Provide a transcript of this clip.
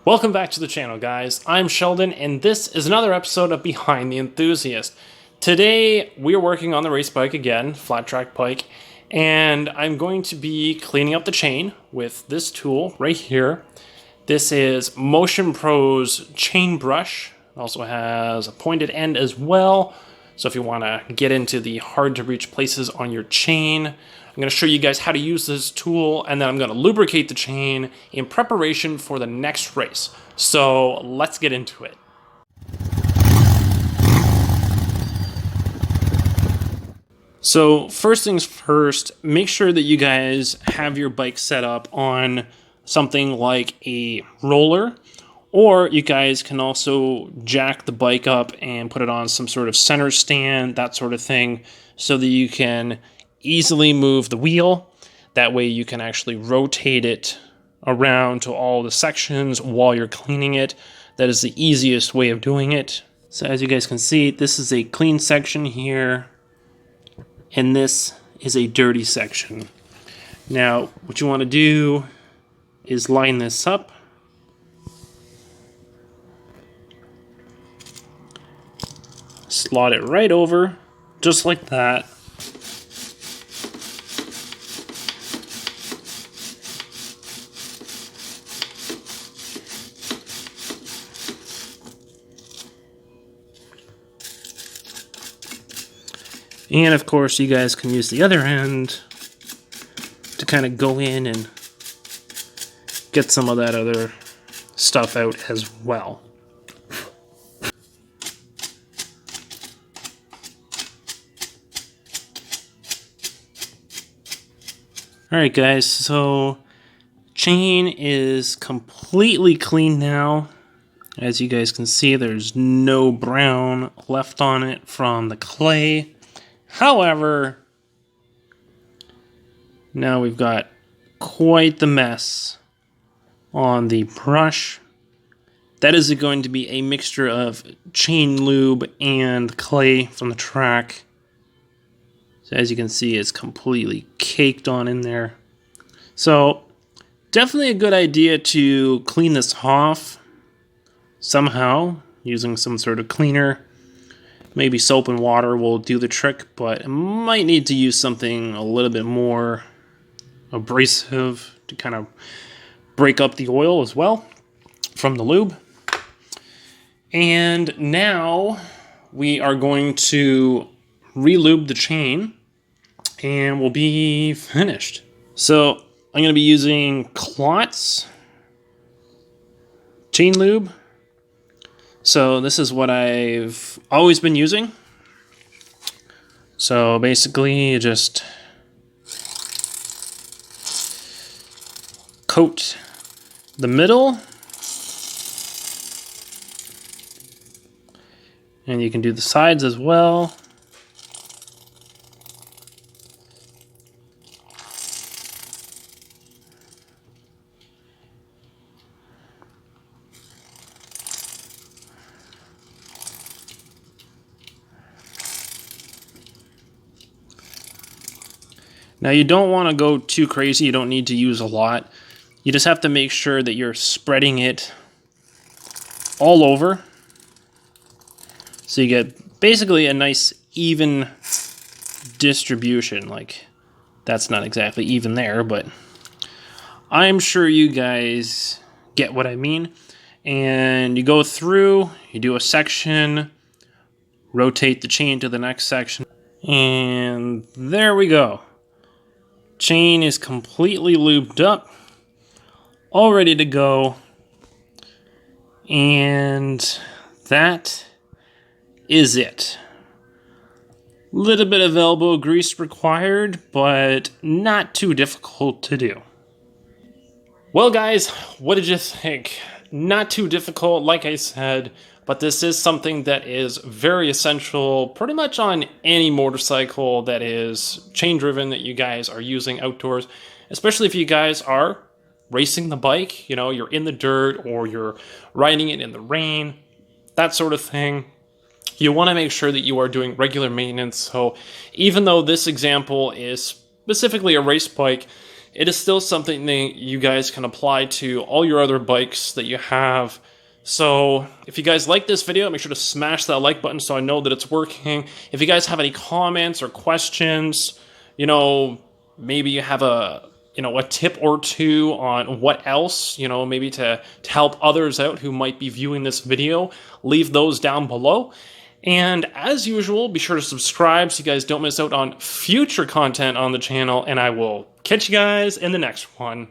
Welcome back to the channel, guys. I'm Sheldon, and this is another episode of Behind the Enthusiast. Today, we're working on the race bike again, flat track bike, and I'm going to be cleaning up the chain with this tool right here. This is Motion Pro's chain brush. It also has a pointed end as well. So if you want to get into the hard to reach places on your chain, I'm going to show you guys how to use this tool, and then I'm going to lubricate the chain in preparation for the next race. So let's get into it. So first things first, make sure that you guys have your bike set up on something like a roller, or you guys can also jack the bike up and put it on some sort of center stand, that sort of thing, so that you can easily move the wheel. That way you can actually rotate it around to all the sections while you're cleaning it. That is the easiest way of doing it. So as you guys can see, this is a clean section here, and this is a dirty section. Now, what you want to do is line this up. Slot it right over, just like that. And of course, you guys can use the other end to kind of go in and get some of that other stuff out as well. Alright guys, so chain is completely clean now. As you guys can see, there's no brown left on it from the clay. However, now we've got quite the mess on the brush. That is going to be a mixture of chain lube and clay from the track. So as you can see, it's completely caked on in there. So definitely a good idea to clean this off somehow using some sort of cleaner. Maybe soap and water will do the trick, but it might need to use something a little bit more abrasive to kind of break up the oil as well from the lube. And now we are going to re-lube the chain and we'll be finished. So I'm going to be using Klotz chain lube. So this is what I've always been using. So basically you just coat the middle, and you can do the sides as well. Now you don't want to go too crazy, you don't need to use a lot. You just have to make sure that you're spreading it all over. So you get basically a nice even distribution. Like, that's not exactly even there, but I'm sure you guys get what I mean. And you go through, you do a section, rotate the chain to the next section, and there we go. Chain is completely lubed up, all ready to go, and that is it. Little bit of elbow grease required, but not too difficult to do. Well guys, what did you think? Not too difficult, like I said, but this is something that is very essential pretty much on any motorcycle that is chain driven that you guys are using outdoors, especially if you guys are racing the bike, you know, you're in the dirt or you're riding it in the rain, that sort of thing. You want to make sure that you are doing regular maintenance. So even though this example is specifically a race bike, it is still something that you guys can apply to all your other bikes that you have. So if you guys like this video, make sure to smash that like button so I know that it's working. If you guys have any comments or questions, maybe you have a tip or two on what else, maybe to help others out who might be viewing this video, leave those down below. And as usual, be sure to subscribe so you guys don't miss out on future content on the channel, and I will catch you guys in the next one.